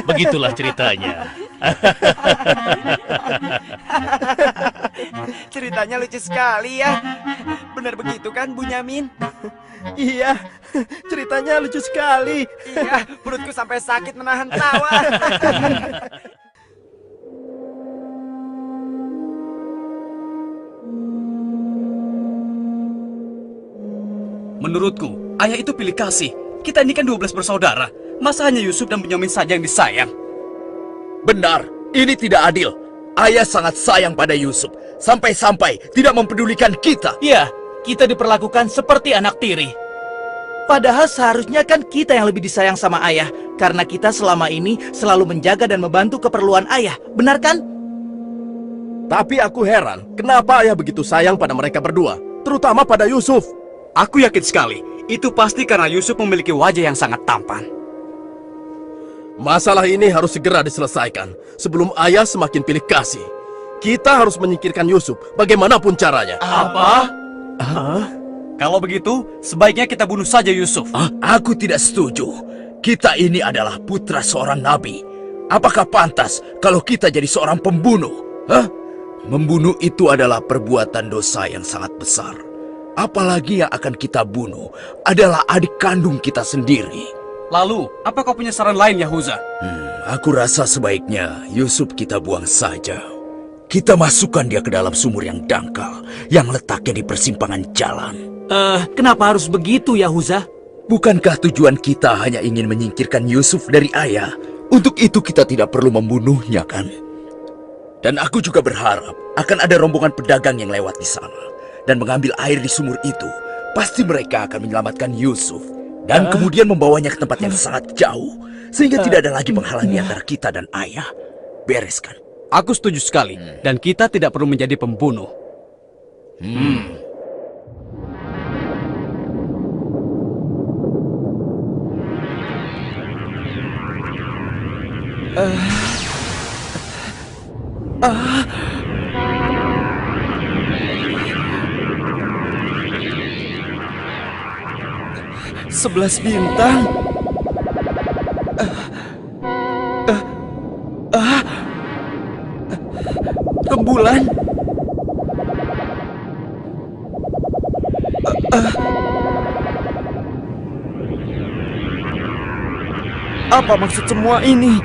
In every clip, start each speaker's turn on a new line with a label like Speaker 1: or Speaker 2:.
Speaker 1: Begitulah ceritanya.
Speaker 2: Ceritanya lucu sekali ya. Benar begitu kan, Bunyamin?
Speaker 3: Iya, ceritanya lucu sekali.
Speaker 2: Iya, perutku sampai sakit menahan tawa.
Speaker 4: Menurutku, ayah itu pilih kasih. Kita ini kan 12 bersaudara. Masa hanya Yusuf dan Bunyamin saja yang disayang?
Speaker 5: Benar, ini tidak adil. Ayah sangat sayang pada Yusuf. Sampai-sampai tidak mempedulikan kita.
Speaker 1: Ya, kita diperlakukan seperti anak tiri.
Speaker 3: Padahal seharusnya kan kita yang lebih disayang sama ayah. Karena kita selama ini selalu menjaga dan membantu keperluan ayah. Benar kan?
Speaker 5: Tapi aku heran, kenapa ayah begitu sayang pada mereka berdua? Terutama pada Yusuf.
Speaker 4: Aku yakin sekali, itu pasti karena Yusuf memiliki wajah yang sangat tampan.
Speaker 5: Masalah ini harus segera diselesaikan sebelum ayah semakin pilih kasih. Kita harus menyingkirkan Yusuf bagaimanapun caranya.
Speaker 4: Apa? Kalau begitu, sebaiknya kita bunuh saja Yusuf.
Speaker 5: Aku tidak setuju. Kita ini adalah putra seorang nabi. Apakah pantas kalau kita jadi seorang pembunuh? Membunuh itu adalah perbuatan dosa yang sangat besar. Apalagi yang akan kita bunuh adalah adik kandung kita sendiri.
Speaker 4: Lalu, apa kau punya saran lain, Yahuza?
Speaker 5: Aku rasa sebaiknya Yusuf kita buang saja. Kita masukkan dia ke dalam sumur yang dangkal, yang letaknya di persimpangan jalan.
Speaker 3: Kenapa harus begitu, Yahuza?
Speaker 5: Bukankah tujuan kita hanya ingin menyingkirkan Yusuf dari ayah? Untuk itu kita tidak perlu membunuhnya, kan? Dan aku juga berharap akan ada rombongan pedagang yang lewat di sana dan mengambil air di sumur itu. Pasti mereka akan menyelamatkan Yusuf dan kemudian membawanya ke tempat yang sangat jauh, sehingga tidak ada lagi penghalangi antara kita dan ayah. Bereskan.
Speaker 4: Aku setuju sekali, dan kita tidak perlu menjadi pembunuh.
Speaker 3: Sebelas bintang. Rembulan. Apa maksud semua ini?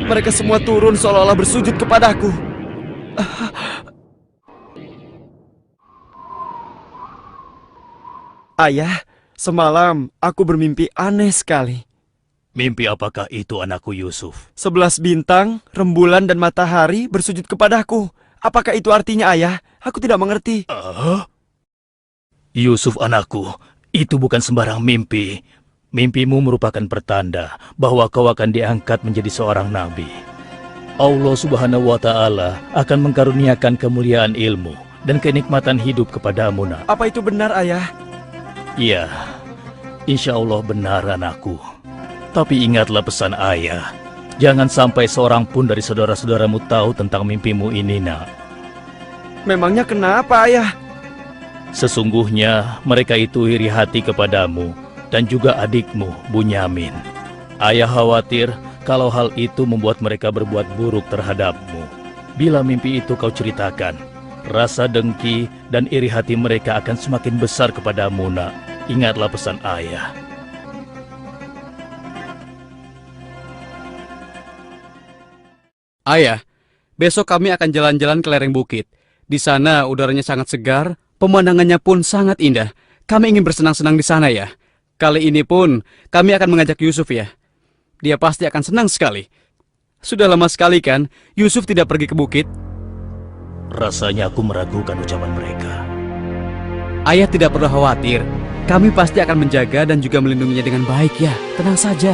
Speaker 3: Mereka semua turun seolah-olah bersujud kepadaku. Ayah, semalam aku bermimpi aneh sekali.
Speaker 1: Mimpi apakah itu, anakku Yusuf?
Speaker 3: 11 bintang, rembulan dan matahari bersujud kepadaku. Apakah itu artinya, ayah? Aku tidak mengerti.
Speaker 1: Yusuf anakku, itu bukan sembarang mimpi. Mimpimu merupakan pertanda bahwa kau akan diangkat menjadi seorang nabi. Allah Subhanahu wa Ta'ala akan mengkaruniakan kemuliaan ilmu dan kenikmatan hidup kepadamu, nak.
Speaker 3: Apa itu benar, ayah?
Speaker 1: Iya, insya Allah benar, anakku. Tapi ingatlah pesan ayah. Jangan sampai seorang pun dari saudara-saudaramu tahu tentang mimpimu ini, nak.
Speaker 3: Memangnya kenapa, ayah?
Speaker 1: Sesungguhnya mereka itu iri hati kepadamu dan juga adikmu, Bunyamin. Ayah khawatir kalau hal itu membuat mereka berbuat buruk terhadapmu. Bila mimpi itu kau ceritakan, rasa dengki dan iri hati mereka akan semakin besar kepadamu, nak. Ingatlah pesan ayah.
Speaker 4: Ayah, besok kami akan jalan-jalan ke lereng bukit. Di sana udaranya sangat segar, pemandangannya pun sangat indah. Kami ingin bersenang-senang di sana, ya. Kali ini pun kami akan mengajak Yusuf, ya. Dia pasti akan senang sekali. Sudah lama sekali kan Yusuf tidak pergi ke bukit.
Speaker 1: Rasanya aku meragukan ucapan mereka.
Speaker 4: Ayah tidak perlu khawatir. Kami pasti akan menjaga dan juga melindunginya dengan baik, ya. Tenang saja.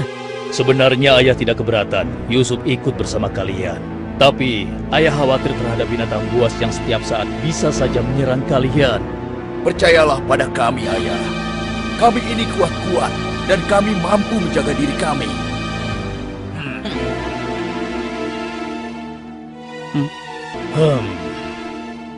Speaker 1: Sebenarnya ayah tidak keberatan Yusuf ikut bersama kalian. Tapi ayah khawatir terhadap binatang buas yang setiap saat bisa saja menyerang kalian.
Speaker 5: Percayalah pada kami, ayah. Kami ini kuat-kuat dan kami mampu menjaga diri kami.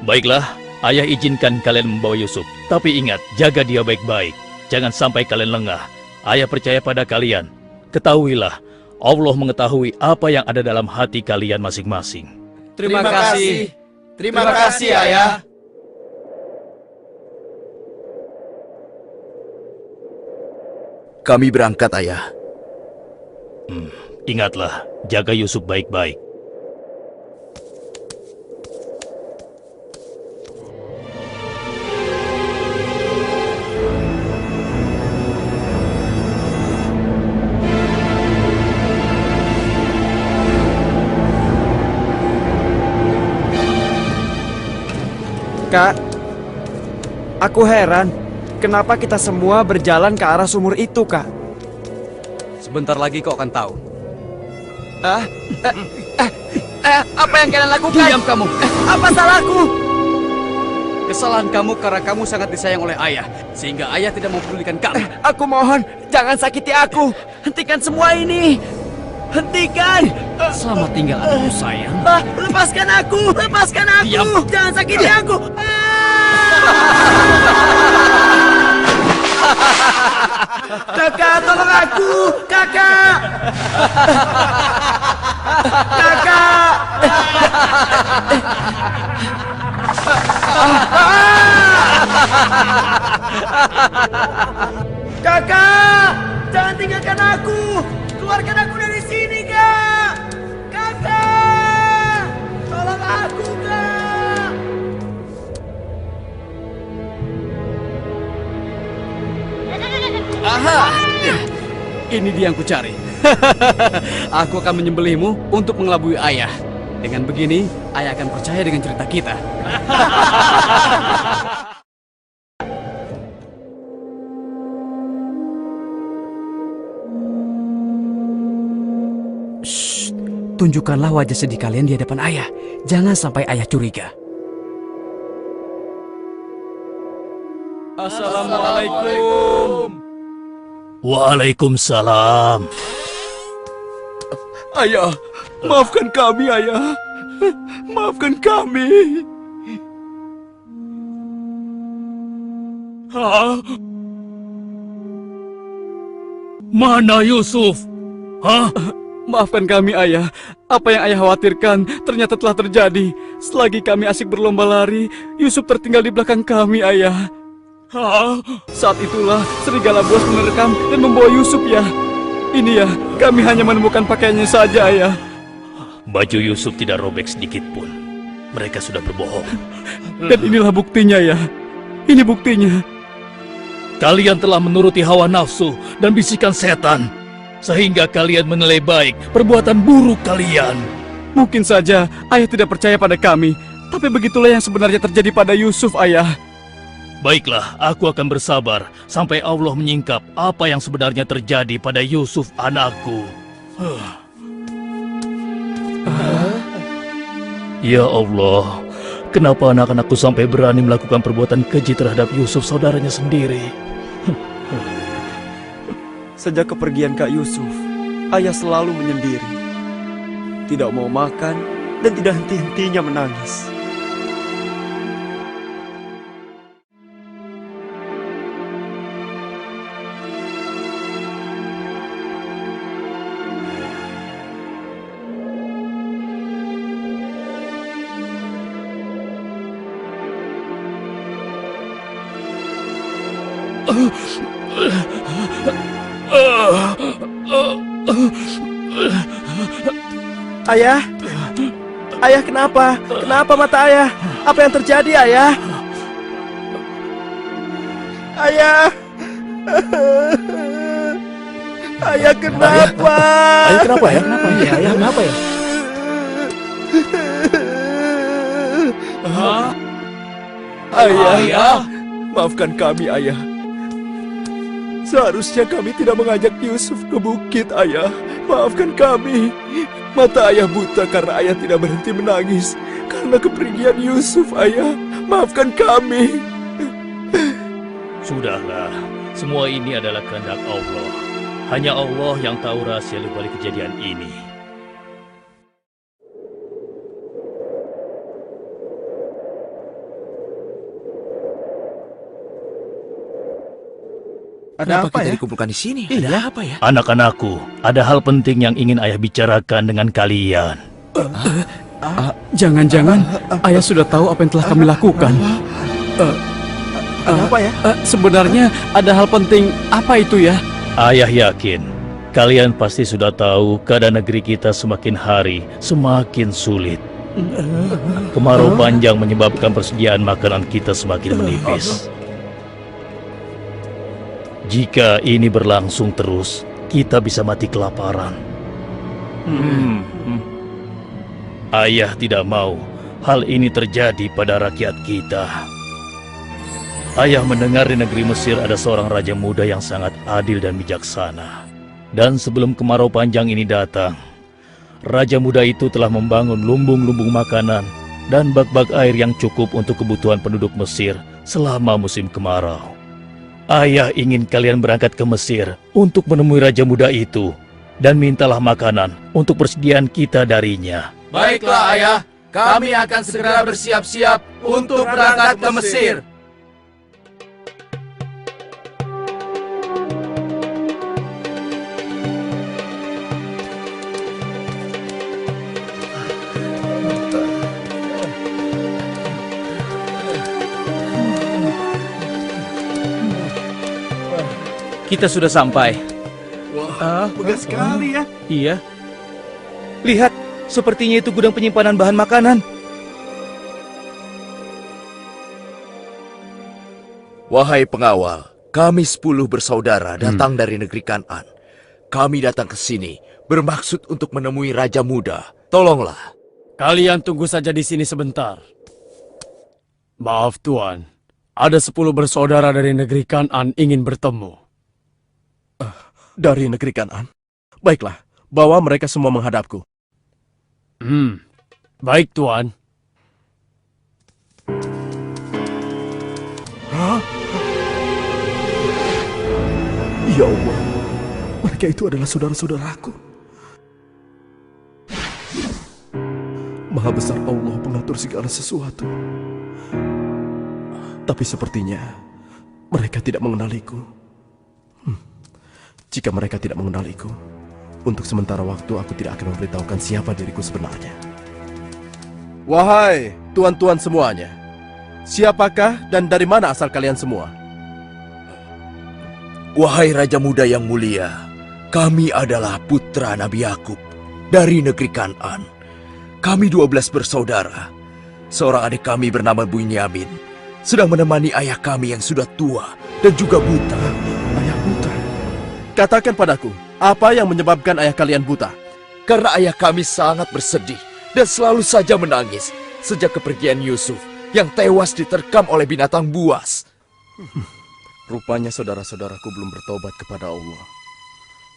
Speaker 1: Baiklah, ayah izinkan kalian membawa Yusuf. Tapi ingat, jaga dia baik-baik. Jangan sampai kalian lengah. Ayah percaya pada kalian. Ketahuilah, Allah mengetahui apa yang ada dalam hati kalian masing-masing.
Speaker 4: Terima kasih.
Speaker 2: Terima kasih, Ayah.
Speaker 5: Kami berangkat, Ayah.
Speaker 1: Ingatlah, jaga Yusuf baik-baik.
Speaker 6: Kak, aku heran, kenapa kita semua berjalan ke arah sumur itu, Kak?
Speaker 4: Sebentar lagi kau akan tahu.
Speaker 6: Apa yang kalian lakukan?
Speaker 4: Diam kamu.
Speaker 6: Apa salahku?
Speaker 4: Kesalahan kamu karena kamu sangat disayang oleh ayah, sehingga ayah tidak mempedulikan kamu.
Speaker 6: Aku mohon, jangan sakiti aku. Hentikan semua ini. Hentikan.
Speaker 4: Selamat tinggal anakku sayang.
Speaker 6: Lepaskan aku. Lepaskan aku.
Speaker 4: Diam.
Speaker 6: Jangan sakiti aku. Kakak, tolong aku. Kakak. Kakak. Kakak, jangan tinggalkan aku. Keluarkan aku dari sini, Kak. Kakak, tolong aku, Kak.
Speaker 4: Aha! Ini dia yang kucari. Aku akan menyembelihmu untuk mengelabui ayah. Dengan begini, ayah akan percaya dengan cerita kita. Shh, tunjukkanlah wajah sedih kalian di hadapan ayah. Jangan sampai ayah curiga. Assalamualaikum.
Speaker 1: Waalaikumsalam.
Speaker 5: Ayah, maafkan kami, Ayah. Maafkan kami.
Speaker 1: Hah? Mana Yusuf? Hah?
Speaker 4: Maafkan kami, ayah. Apa yang ayah khawatirkan ternyata telah terjadi. Selagi kami asik berlomba lari, Yusuf tertinggal di belakang kami, ayah.
Speaker 1: Hah?
Speaker 4: Saat itulah serigala buas menerkam dan membawa Yusuf, ya. Ini ya, kami hanya menemukan pakaiannya saja, ayah.
Speaker 1: Baju Yusuf tidak robek sedikit pun. Mereka sudah berbohong.
Speaker 4: Dan inilah buktinya, ya. Ini buktinya.
Speaker 1: Kalian telah menuruti hawa nafsu dan bisikan setan, sehingga kalian menilai baik perbuatan buruk kalian.
Speaker 4: Mungkin saja ayah tidak percaya pada kami, tapi begitulah yang sebenarnya terjadi pada Yusuf, ayah.
Speaker 1: Baiklah, aku akan bersabar sampai Allah menyingkap apa yang sebenarnya terjadi pada Yusuf anakku. Ya Allah, kenapa anak-anakku sampai berani melakukan perbuatan keji terhadap Yusuf saudaranya sendiri?
Speaker 6: Sejak kepergian Kak Yusuf, ayah selalu menyendiri. Tidak mau makan dan tidak henti-hentinya menangis. Ayah? Ayah kenapa? Kenapa mata ayah? Apa yang terjadi, ayah? Ayah! Ayah kenapa?
Speaker 3: Ayah kenapa ya? Kenapa? Iya, ayah kenapa ya?
Speaker 5: Ayah, maafkan kami, Ayah. Seharusnya kami tidak mengajak Yusuf ke bukit, Ayah. Maafkan kami. Mata ayah buta karena ayah tidak berhenti menangis karena kepergian Yusuf, Ayah. Maafkan kami.
Speaker 1: Sudahlah, semua ini adalah kehendak Allah. Hanya Allah yang tahu rahasia di balik kejadian ini.
Speaker 5: Kenapa kita dikumpulkan di sini? Ada apa ya?
Speaker 1: Anak-anakku, ada hal penting yang ingin ayah bicarakan dengan kalian.
Speaker 4: Jangan-jangan ayah sudah tahu apa yang telah kami lakukan.
Speaker 6: Ada apa ya?
Speaker 4: Sebenarnya ada hal penting apa itu ya?
Speaker 1: Ayah yakin kalian pasti sudah tahu keadaan negeri kita semakin hari semakin sulit. Kemarau panjang menyebabkan persediaan makanan kita semakin menipis. Jika ini berlangsung terus, kita bisa mati kelaparan. Ayah tidak mau hal ini terjadi pada rakyat kita. Ayah mendengar di negeri Mesir ada seorang raja muda yang sangat adil dan bijaksana. Dan sebelum kemarau panjang ini datang, raja muda itu telah membangun lumbung-lumbung makanan dan bak-bak air yang cukup untuk kebutuhan penduduk Mesir selama musim kemarau. Ayah ingin kalian berangkat ke Mesir untuk menemui raja muda itu dan mintalah makanan untuk persediaan kita darinya.
Speaker 5: Baiklah ayah, kami akan segera bersiap-siap untuk berangkat ke Mesir.
Speaker 3: Kita sudah sampai.
Speaker 6: Megah sekali ya.
Speaker 3: Iya. Lihat, sepertinya itu gudang penyimpanan bahan makanan.
Speaker 5: Wahai pengawal, kami 10 bersaudara datang dari negeri Kan'an. Kami datang ke sini bermaksud untuk menemui Raja Muda. Tolonglah.
Speaker 4: Kalian tunggu saja di sini sebentar. Maaf Tuan, ada 10 bersaudara dari negeri Kan'an ingin bertemu.
Speaker 6: Dari negeri Kan'an. Baiklah, bawa mereka semua menghadapku.
Speaker 4: Baik Tuan.
Speaker 6: Ya Allah, mereka itu adalah saudara-saudaraku. Maha besar Allah pengatur segala sesuatu. Tapi sepertinya mereka tidak mengenaliku. Jika mereka tidak mengenaliku, untuk sementara waktu aku tidak akan memberitahukan siapa diriku sebenarnya. Wahai tuan-tuan semuanya, siapakah dan dari mana asal kalian semua?
Speaker 5: Wahai Raja Muda yang mulia, kami adalah putra Nabi Yakub dari negeri Kan'an. Kami 12 bersaudara. Seorang adik kami bernama Bunyamin sedang menemani ayah kami yang sudah tua dan juga buta.
Speaker 6: Ayah buta? Katakan padaku, apa yang menyebabkan ayah kalian buta?
Speaker 5: Karena ayah kami sangat bersedih dan selalu saja menangis sejak kepergian Yusuf yang tewas diterkam oleh binatang buas.
Speaker 6: Rupanya saudara-saudaraku belum bertobat kepada Allah.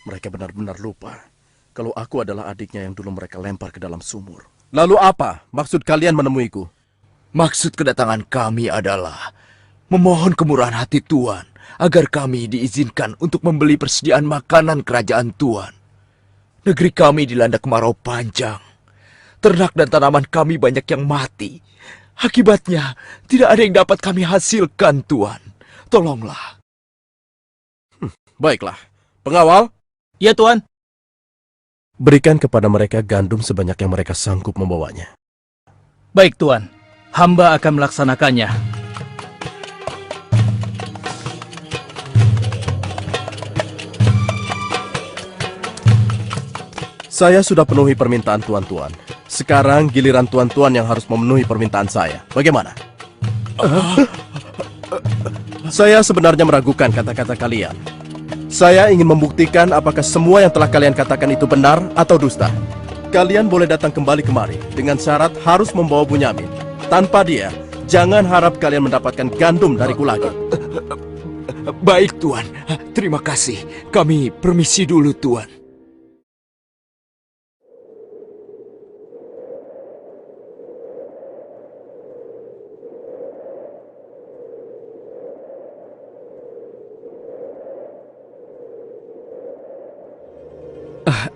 Speaker 6: Mereka benar-benar lupa kalau aku adalah adiknya yang dulu mereka lempar ke dalam sumur. Lalu apa maksud kalian menemuiku?
Speaker 5: Maksud kedatangan kami adalah memohon kemurahan hati Tuan agar kami diizinkan untuk membeli persediaan makanan kerajaan Tuan. Negeri kami dilanda kemarau panjang. Ternak dan tanaman kami banyak yang mati. Akibatnya tidak ada yang dapat kami hasilkan, Tuan. Tolonglah.
Speaker 6: Baiklah, pengawal.
Speaker 3: Ya Tuan.
Speaker 6: Berikan kepada mereka gandum sebanyak yang mereka sanggup membawanya.
Speaker 3: Baik Tuan, hamba akan melaksanakannya.
Speaker 6: Saya sudah penuhi permintaan tuan-tuan. Sekarang giliran tuan-tuan yang harus memenuhi permintaan saya. Bagaimana? Saya sebenarnya meragukan kata-kata kalian. Saya ingin membuktikan apakah semua yang telah kalian katakan itu benar atau dusta. Kalian boleh datang kembali kemari dengan syarat harus membawa Bunyamin. Tanpa dia, jangan harap kalian mendapatkan gandum dariku lagi.
Speaker 5: Baik, Tuan. Terima kasih. Kami permisi dulu, Tuan.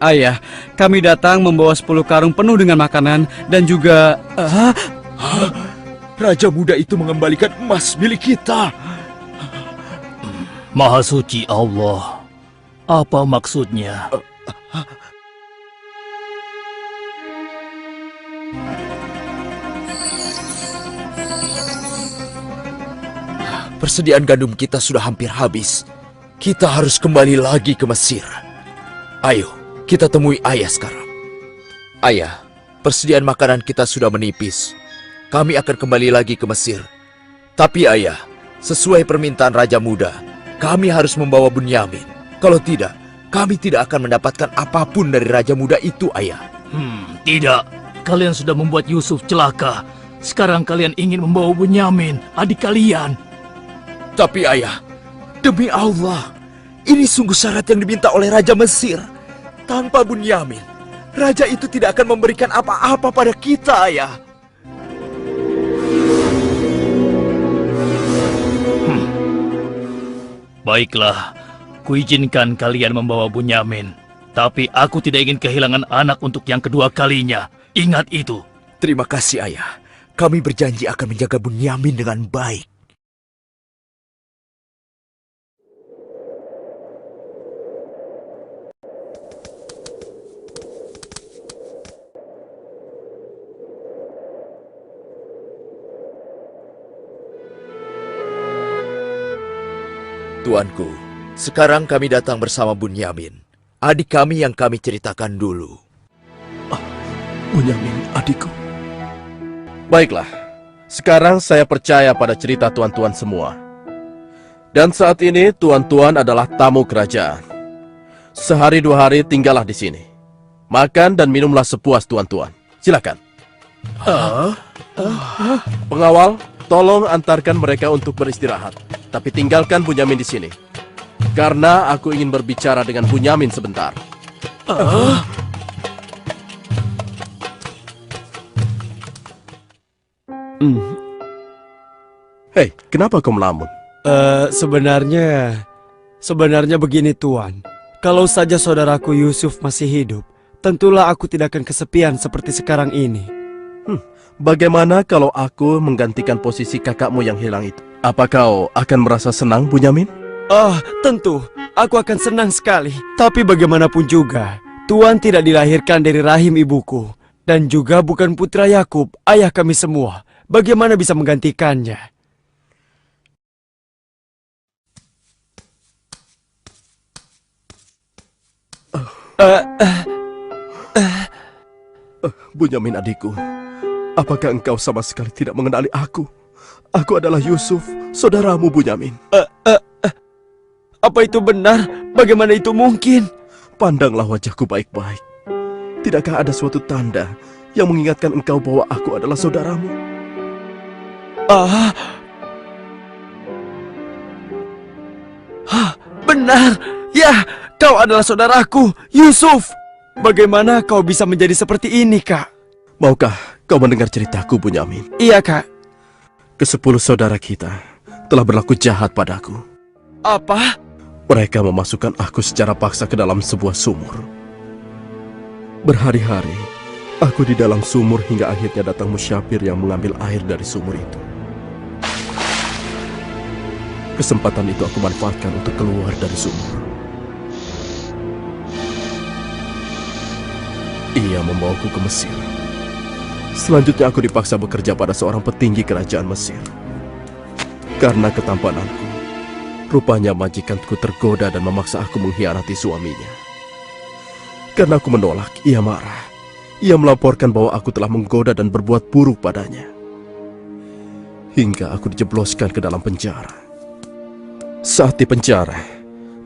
Speaker 4: Ayah, kami datang membawa 10 karung penuh dengan makanan dan juga...
Speaker 5: Raja muda itu mengembalikan emas milik kita.
Speaker 1: Maha suci Allah. Apa maksudnya?
Speaker 5: Persediaan gandum kita sudah hampir habis. Kita harus kembali lagi ke Mesir. Ayo, kita temui ayah sekarang. Ayah, persediaan makanan kita sudah menipis. Kami akan kembali lagi ke Mesir. Tapi ayah, sesuai permintaan Raja Muda, kami harus membawa Bunyamin. Kalau tidak, kami tidak akan mendapatkan apapun dari Raja Muda itu, ayah.
Speaker 1: Tidak. Kalian sudah membuat Yusuf celaka. Sekarang kalian ingin membawa Bunyamin, adik kalian.
Speaker 5: Tapi ayah, demi Allah, ini sungguh syarat yang diminta oleh Raja Mesir. Tanpa Bunyamin, Raja itu tidak akan memberikan apa-apa pada kita, ayah.
Speaker 1: Baiklah, kuizinkan kalian membawa Bunyamin. Tapi aku tidak ingin kehilangan anak untuk yang kedua kalinya. Ingat itu.
Speaker 5: Terima kasih, ayah. Kami berjanji akan menjaga Bunyamin dengan baik. Tuanku, sekarang kami datang bersama Bunyamin, adik kami yang kami ceritakan dulu.
Speaker 6: Bunyamin, adikku. Baiklah, sekarang saya percaya pada cerita tuan-tuan semua. Dan saat ini tuan-tuan adalah tamu kerajaan. Sehari 2 hari tinggallah di sini. Makan dan minumlah sepuas tuan-tuan. Silakan. Pengawal, tolong antarkan mereka untuk beristirahat. Tapi tinggalkan Bunyamin di sini. Karena aku ingin berbicara dengan Bunyamin sebentar. Hei, kenapa kau melamun?
Speaker 7: Sebenarnya begini Tuan. Kalau saja saudaraku Yusuf masih hidup, tentulah aku tidak akan kesepian seperti sekarang ini.
Speaker 6: Bagaimana kalau aku menggantikan posisi kakakmu yang hilang itu? Apa kau akan merasa senang, Bunyamin?
Speaker 7: Tentu. Aku akan senang sekali. Tapi bagaimanapun juga, Tuan tidak dilahirkan dari rahim ibuku. Dan juga bukan putra Yakub, ayah kami semua. Bagaimana bisa menggantikannya?
Speaker 6: Bunyamin adikku, apakah engkau sama sekali tidak mengenali aku? Aku adalah Yusuf, saudaramu Bunyamin.
Speaker 7: Apa itu benar? Bagaimana itu mungkin?
Speaker 6: Pandanglah wajahku baik-baik. Tidakkah ada suatu tanda yang mengingatkan engkau bahwa aku adalah saudaramu?
Speaker 7: Benar. Ya, kau adalah saudaraku, Yusuf. Bagaimana kau bisa menjadi seperti ini, Kak?
Speaker 6: Maukah kau mendengar ceritaku, Bunyamin?
Speaker 7: Iya, Kak.
Speaker 6: Ke-10 saudara kita telah berlaku jahat padaku.
Speaker 7: Apa?
Speaker 6: Mereka memasukkan aku secara paksa ke dalam sebuah sumur. Berhari-hari, aku di dalam sumur hingga akhirnya datang musyafir yang mengambil air dari sumur itu. Kesempatan itu aku manfaatkan untuk keluar dari sumur. Ia membawaku ke Mesir. Selanjutnya aku dipaksa bekerja pada seorang petinggi kerajaan Mesir. Karena ketampananku, rupanya majikanku tergoda dan memaksa aku mengkhianati suaminya. Karena aku menolak, ia marah. Ia melaporkan bahwa aku telah menggoda dan berbuat buruk padanya. Hingga aku dijebloskan ke dalam penjara. Saat di penjara,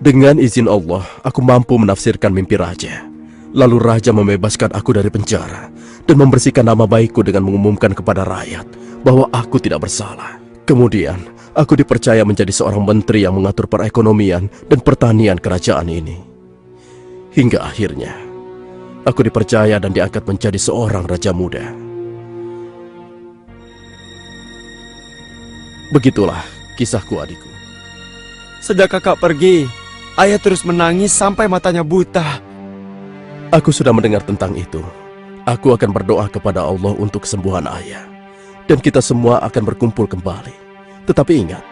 Speaker 6: dengan izin Allah, aku mampu menafsirkan mimpi raja. Lalu raja membebaskan aku dari penjara dan membersihkan nama baikku dengan mengumumkan kepada rakyat bahwa aku tidak bersalah. Kemudian, aku dipercaya menjadi seorang menteri yang mengatur perekonomian dan pertanian kerajaan ini. Hingga akhirnya, aku dipercaya dan diangkat menjadi seorang raja muda. Begitulah kisahku, adikku.
Speaker 7: Sejak kakak pergi, ayah terus menangis sampai matanya buta.
Speaker 6: Aku sudah mendengar tentang itu. Aku akan berdoa kepada Allah untuk kesembuhan ayah. Dan kita semua akan berkumpul kembali. Tetapi ingat,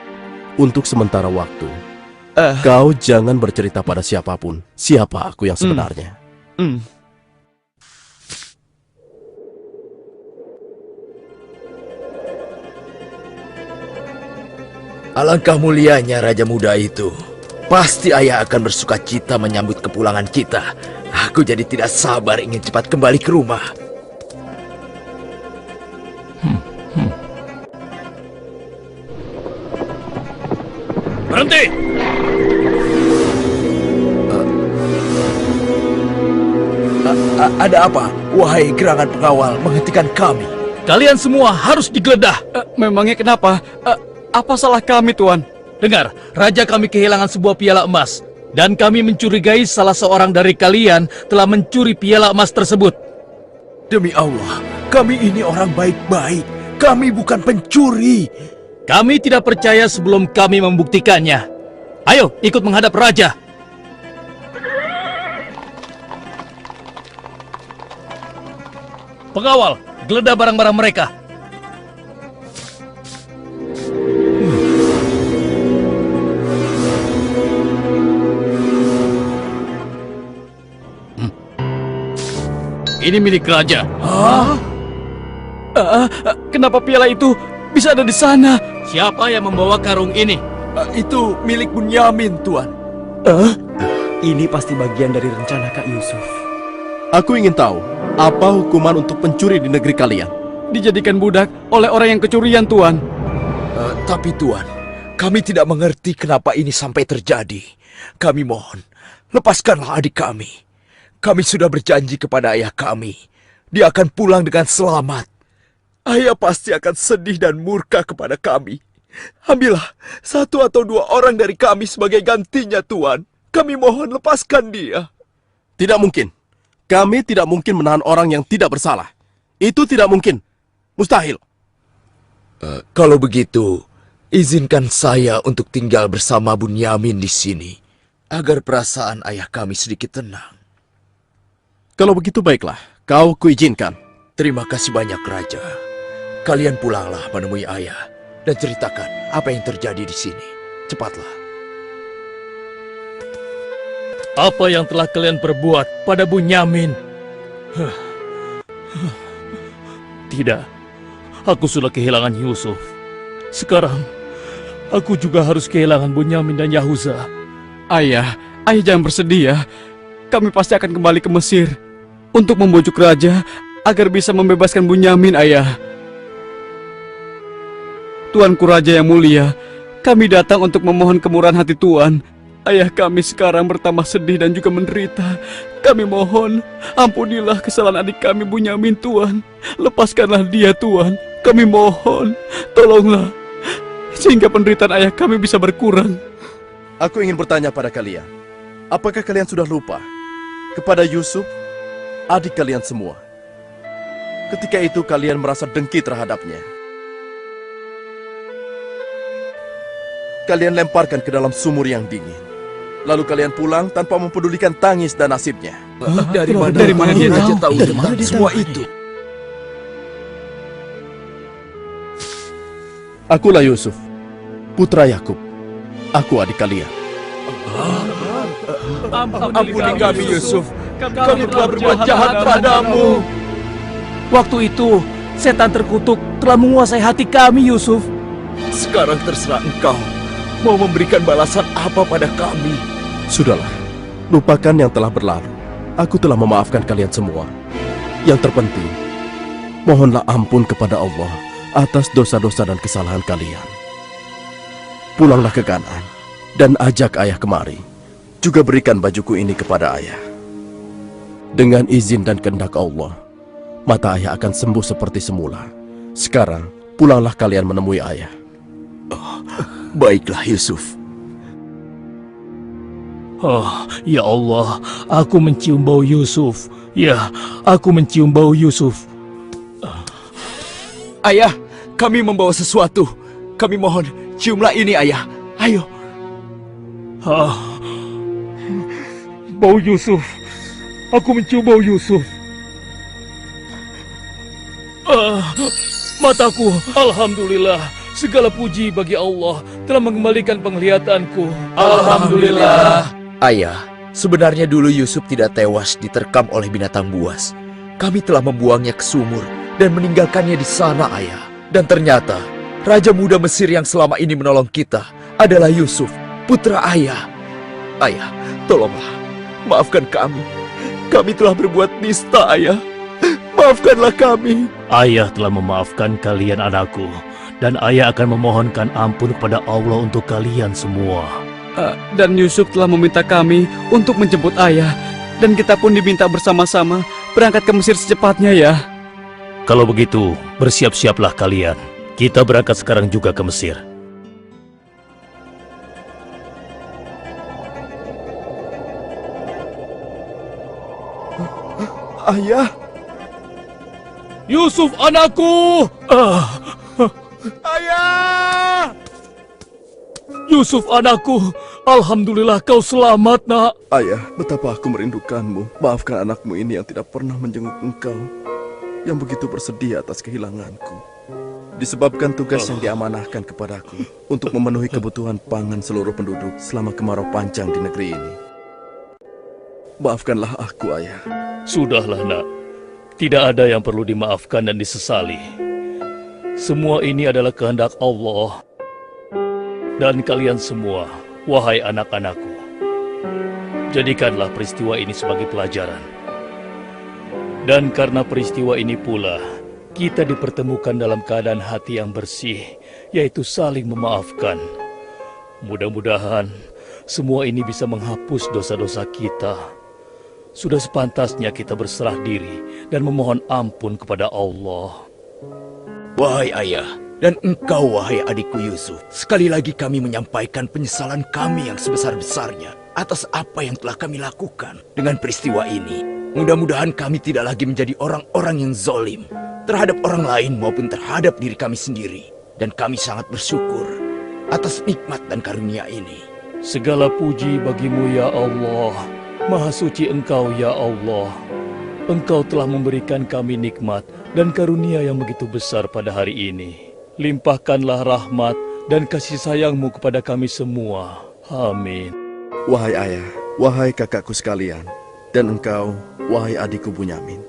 Speaker 6: untuk sementara waktu, Kau jangan bercerita pada siapapun siapa aku yang sebenarnya.
Speaker 5: Alangkah mulianya Raja Muda itu. Pasti ayah akan bersuka cita menyambut kepulangan kita. Aku jadi tidak sabar ingin cepat kembali ke rumah.
Speaker 1: Berhenti!
Speaker 5: Ada apa? Wahai gerangan pengawal menghentikan kami.
Speaker 1: Kalian semua harus digeledah.
Speaker 4: Memangnya kenapa? Apa salah kami, Tuan?
Speaker 1: Dengar, raja kami kehilangan sebuah piala emas. Dan kami mencurigai salah seorang dari kalian telah mencuri piala emas tersebut.
Speaker 5: Demi Allah, kami ini orang baik-baik. Kami bukan pencuri.
Speaker 1: Kami tidak percaya sebelum kami membuktikannya. Ayo, ikut menghadap raja. Pengawal, geledah barang-barang mereka. Ini milik raja.
Speaker 4: Kenapa piala itu bisa ada di sana?
Speaker 1: Siapa yang membawa karung ini?
Speaker 7: Itu milik Bunyamin, Tuan. Ini pasti bagian dari rencana Kak Yusuf.
Speaker 6: Aku ingin tahu apa hukuman untuk pencuri di negeri kalian.
Speaker 4: Dijadikan budak oleh orang yang kecurian, Tuan.
Speaker 5: Tapi Tuan, kami tidak mengerti kenapa ini sampai terjadi. Kami mohon, lepaskanlah adik kami. Kami sudah berjanji kepada ayah kami. Dia akan pulang dengan selamat. Ayah pasti akan sedih dan murka kepada kami. Ambillah 1 atau 2 orang dari kami sebagai gantinya, Tuan. Kami mohon lepaskan dia.
Speaker 6: Tidak mungkin. Kami tidak mungkin menahan orang yang tidak bersalah. Itu tidak mungkin. Mustahil.
Speaker 5: Kalau begitu, izinkan saya untuk tinggal bersama Bunyamin di sini. Agar perasaan ayah kami sedikit tenang.
Speaker 6: Kalau begitu baiklah, kau kuizinkan.
Speaker 5: Terima kasih banyak, Raja. Kalian pulanglah menemui ayah dan ceritakan apa yang terjadi di sini. Cepatlah.
Speaker 1: Apa yang telah kalian perbuat pada Bunyamin? Tidak, aku sudah kehilangan Yusuf. Sekarang, aku juga harus kehilangan Bunyamin dan Yahuza.
Speaker 4: Ayah jangan bersedih ya. Kami pasti akan kembali ke Mesir untuk membujuk raja agar bisa membebaskan Bunyamin, ayah. Tuanku Raja yang mulia, kami datang untuk memohon kemurahan hati Tuan. Ayah kami sekarang bertambah sedih dan juga menderita. Kami mohon, ampunilah kesalahan adik kami Bunyamin, Tuan. Lepaskanlah dia, Tuan. Kami mohon, tolonglah, sehingga penderitaan ayah kami bisa berkurang.
Speaker 6: Aku ingin bertanya pada kalian. Apakah kalian sudah lupa kepada Yusuf, adik kalian semua? Ketika itu kalian merasa dengki terhadapnya. Kalian lemparkan ke dalam sumur yang dingin. Lalu kalian pulang tanpa mempedulikan tangis dan nasibnya.
Speaker 5: Dari mana dia tahu tentang semua itu?
Speaker 6: Akulah Yusuf, putra Yakub. Aku adik kalian.
Speaker 7: Ampuni kami, Yusuf. Kami telah berbuat jahat padamu.
Speaker 3: Waktu itu, setan terkutuk telah menguasai hati kami, Yusuf.
Speaker 5: Sekarang terserah engkau. Mau memberikan balasan apa pada kami?
Speaker 6: Sudahlah, lupakan yang telah berlalu. Aku telah memaafkan kalian semua. Yang terpenting, mohonlah ampun kepada Allah atas dosa-dosa dan kesalahan kalian. Pulanglah ke Kanaan dan ajak ayah kemari. Juga berikan bajuku ini kepada ayah. Dengan izin dan kehendak Allah, mata ayah akan sembuh seperti semula. Sekarang, pulanglah kalian menemui ayah.
Speaker 5: Baiklah, Yusuf.
Speaker 1: Oh, ya Allah, aku mencium bau Yusuf. Ya, aku mencium bau Yusuf.
Speaker 7: Ayah, kami membawa sesuatu. Kami mohon, ciumlah ini, ayah. Ayo.
Speaker 1: Bau Yusuf. Aku mencium bau Yusuf. Mataku, alhamdulillah, Segala puji bagi Allah telah mengembalikan penglihatanku.
Speaker 5: Alhamdulillah. Ayah, sebenarnya dulu Yusuf tidak tewas diterkam oleh binatang buas. Kami telah membuangnya ke sumur dan meninggalkannya di sana, Ayah. Dan ternyata, Raja Muda Mesir yang selama ini menolong kita adalah Yusuf, putra Ayah. Ayah, tolonglah, maafkan kami. Kami telah berbuat nista, Ayah. Maafkanlah kami.
Speaker 1: Ayah telah memaafkan kalian anakku, dan ayah akan memohonkan ampun kepada Allah untuk kalian semua.
Speaker 4: Dan Yusuf telah meminta kami untuk menjemput ayah, dan kita pun diminta bersama-sama berangkat ke Mesir secepatnya ya.
Speaker 1: Kalau begitu, bersiap-siaplah kalian. Kita berangkat sekarang juga ke Mesir.
Speaker 6: Ayah,
Speaker 1: Yusuf anakku!
Speaker 6: ayah!
Speaker 1: Yusuf anakku! Alhamdulillah kau selamat, nak.
Speaker 6: Ayah, betapa aku merindukanmu. Maafkan anakmu ini yang tidak pernah menjenguk engkau, yang begitu bersedih atas kehilanganku. Disebabkan tugas yang diamanahkan kepadaku untuk memenuhi kebutuhan pangan seluruh penduduk selama kemarau panjang di negeri ini. Maafkanlah aku, Ayah.
Speaker 1: Sudahlah, nak. Tidak ada yang perlu dimaafkan dan disesali. Semua ini adalah kehendak Allah. Dan kalian semua, wahai anak-anakku, jadikanlah peristiwa ini sebagai pelajaran. Dan karena peristiwa ini pula, kita dipertemukan dalam keadaan hati yang bersih, yaitu saling memaafkan. Mudah-mudahan semua ini bisa menghapus dosa-dosa kita. Sudah sepantasnya kita berserah diri dan memohon ampun kepada Allah.
Speaker 5: Wahai ayah, dan engkau wahai adikku Yusuf, sekali lagi kami menyampaikan penyesalan kami yang sebesar-besarnya atas apa yang telah kami lakukan. Dengan peristiwa ini, mudah-mudahan kami tidak lagi menjadi orang-orang yang zalim terhadap orang lain maupun terhadap diri kami sendiri. Dan kami sangat bersyukur atas nikmat dan karunia ini.
Speaker 1: Segala puji bagimu ya Allah. Maha suci Engkau ya Allah. Engkau telah memberikan kami nikmat dan karunia yang begitu besar pada hari ini. Limpahkanlah rahmat dan kasih sayang-Mu kepada kami semua. Amin.
Speaker 6: Wahai ayah, wahai kakakku sekalian, dan engkau, wahai adikku Bunyamin.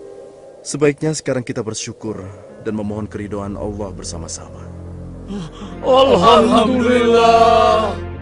Speaker 6: Sebaiknya sekarang kita bersyukur dan memohon keridhaan Allah bersama-sama.
Speaker 1: Alhamdulillah.